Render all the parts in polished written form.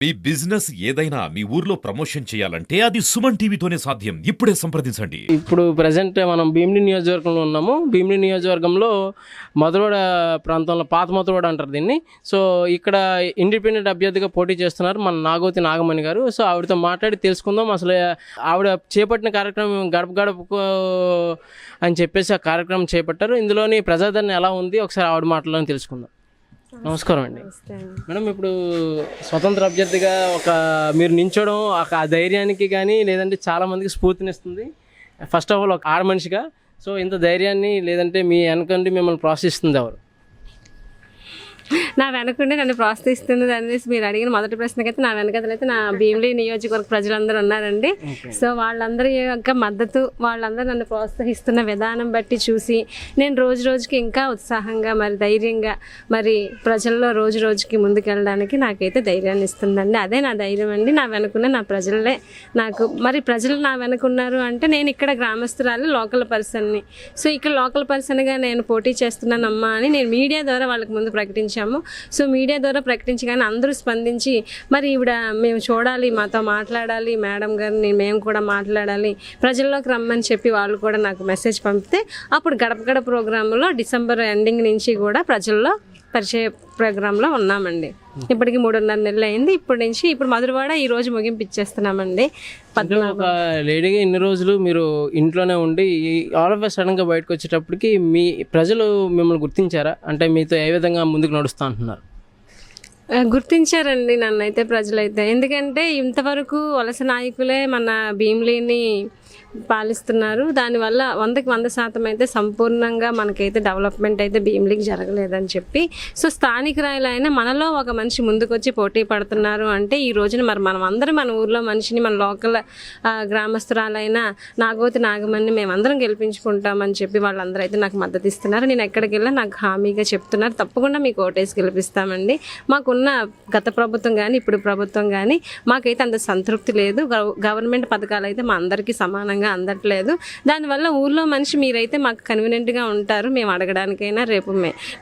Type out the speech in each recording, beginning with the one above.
మీ business ఏదైనా మీ ఊర్లో promotion చేయాలంటే అది సుమన్ టీవీతోనే సాధ్యం. ఇప్పుడే సంప్రదించండి. ఇప్పుడు ప్రజెంట్ మనం భీమిలి నియోజకవర్గంలో ఉన్నాము. భీమిలి నియోజకవర్గంలో మధురవాడ ప్రాంతంలో పాత మధురవాడ అంటారు దీన్ని. సో ఇక్కడ ఇండిపెండెంట్ అభ్యర్థిగా పోటీ చేస్తున్నారు మన నాగోతి నాగమణి గారు. సో ఆవిడతో మాట్లాడి తెలుసుకుందాం అసలు ఆవిడ చేపట్టిన కార్యక్రమం గడప గడపకు అని చెప్పేసి ఆ కార్యక్రమం చేపట్టారు. ఇందులోని ప్రజాదరణ ఎలా ఉంది ఒకసారి ఆవిడ మాటలను తెలుసుకుందాం. నమస్కారం అండి మేడం. ఇప్పుడు స్వతంత్ర అభ్యర్థిగా మీరు నించోవడం ఆ ధైర్యానికి కానీ లేదంటే చాలామందికి స్ఫూర్తినిస్తుంది. ఫస్ట్ ఆఫ్ ఆల్ ఒక ఆడ మనిషిగా సో ఇంత ధైర్యాన్ని లేదంటే మీ వెనకండి మిమ్మల్ని ప్రోత్సహిస్తుంది ఎవరు? నా వెనకుండి నన్ను ప్రోత్సహిస్తుంది అనేసి మీరు అడిగిన మొదటి ప్రశ్నకైతే నా వెనకతలైతే నా భీమిలి నియోజకవర్గ ప్రజలందరూ ఉన్నారండి. సో వాళ్ళందరి యొక్క మద్దతు, వాళ్ళందరూ నన్ను ప్రోత్సహిస్తున్న విధానం బట్టి చూసి నేను రోజు రోజుకి ఇంకా ఉత్సాహంగా మరి ధైర్యంగా మరి ప్రజల్లో రోజు రోజుకి ముందుకెళ్ళడానికి నాకైతే ధైర్యాన్ని ఇస్తుందండి. అదే నా ధైర్యం అండి. నా వెనుకున్న నా ప్రజలే నాకు మరి ప్రజలు నా వెనుకున్నారు అంటే నేను ఇక్కడ గ్రామస్తురాలు లోకల్ పర్సన్ని. సో ఇక్కడ లోకల్ పర్సన్గా నేను పోటీ చేస్తున్నానమ్మా అని నేను మీడియా ద్వారా వాళ్ళకి ముందు ప్రకటించాము. సో మీడియా ద్వారా ప్రకటించగానే అందరూ స్పందించి మరి ఈవిడ మేము చూడాలి, మాతో మాట్లాడాలి, మేడం గారిని మేము కూడా మాట్లాడాలి, ప్రజల్లోకి రమ్మని చెప్పి వాళ్ళు కూడా నాకు మెసేజ్ పంపితే అప్పుడు గడప గడప ప్రోగ్రాంలో డిసెంబర్ ఎండింగ్ నుంచి కూడా ప్రజల్లో పరిచయ ప్రోగ్రాంలో ఉన్నామండి. ఇప్పటికి 3.5 నెలలు అయింది. ఇప్పుడు మధురవాడ ఈ రోజు ముగింపు ఇచ్చేస్తున్నామండి. ఒక లేడీగా ఇన్ని రోజులు మీరు ఇంట్లోనే ఉండి ఆల్ ఆఫ్ సడన్గా బయటకు వచ్చేటప్పటికి మీ ప్రజలు మిమ్మల్ని గుర్తించారా? అంటే మీతో ఏ విధంగా ముందుకు నడుస్తూ అంటున్నారు? గుర్తించారండి నన్నైతే ప్రజలైతే. ఎందుకంటే ఇంతవరకు వలస నాయకులే మన భీమిలిని పాలిస్తున్నారు. దానివల్ల 100కి 100% అయితే సంపూర్ణంగా మనకైతే డెవలప్మెంట్ అయితే భీమిలికి జరగలేదని చెప్పి సో స్థానికురాలైనా మనలో ఒక మనిషి ముందుకొచ్చి పోటీ పడుతున్నారు అంటే ఈ రోజున మరి మనం అందరం మన ఊర్లో మనిషిని మన లోకల్ గ్రామస్తురాలైన నాగోతి నాగమణిని మేమందరం గెలిపించుకుంటామని చెప్పి వాళ్ళందరూ అయితే నాకు మద్దతు ఇస్తున్నారు. నేను ఎక్కడికి వెళ్ళా నాకు హామీగా చెప్తున్నారు తప్పకుండా మీకు ఓటేసి గెలిపిస్తామండి. మాకున్న గత ప్రభుత్వం కానీ ఇప్పుడు ప్రభుత్వం కానీ మాకైతే అంత సంతృప్తి లేదు. గవర్నమెంట్ పథకాలు అయితే మా అందరికీ సమానంగా అందట్లేదు. దానివల్ల ఊర్లో మనిషి మీరైతే మాకు కన్వీనియంట్గా ఉంటారు, మేము అడగడానికైనా రేపు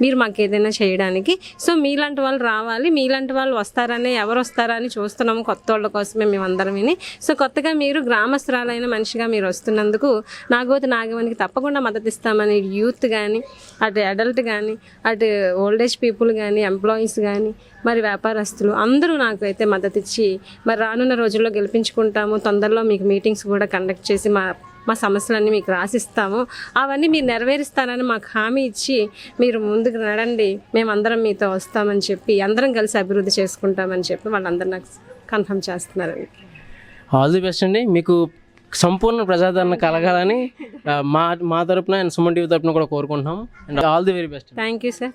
మీరు మాకు ఏదైనా చేయడానికి. సో మీలాంటి వాళ్ళు రావాలి, మీలాంటి వాళ్ళు వస్తారని ఎవరు వస్తారని చూస్తున్నాము కొత్త వాళ్ళ కోసమే మేమందరం విని. సో కొత్తగా మీరు గ్రామస్తురాలైన మనిషిగా మీరు వస్తున్నందుకు నాగోతి నాగమణికి తప్పకుండా మద్దతు ఇస్తామని యూత్ కానీ అటు అడల్ట్ కానీ అటు ఓల్డేజ్ పీపుల్ కానీ ఎంప్లాయీస్ కానీ మరి వ్యాపారస్తులు అందరూ నాకు అయితే మద్దతు ఇచ్చి మరి రానున్న రోజుల్లో గెలిపించుకుంటాము. తొందరలో మీకు మీటింగ్స్ కూడా కండక్ట్ చేసి మా సమస్యలన్నీ మీకు రాసిస్తాము, అవన్నీ మీరు నెరవేరుస్తారని మాకు హామీ ఇచ్చి మీరు ముందుకు నడండి, మేమందరం మీతో వస్తామని చెప్పి అందరం కలిసి అభివృద్ధి చేసుకుంటామని చెప్పి వాళ్ళందరూ నాకు కన్ఫర్మ్ చేస్తున్నారండి. ఆల్ ది బెస్ట్ అండి. మీకు సంపూర్ణ ప్రజాదరణ కలగాలని మా తరపున అండ్ సుమన్ టీవీ తరపున కూడా కోరుకుంటున్నాం. And all the very best. Thank you sir.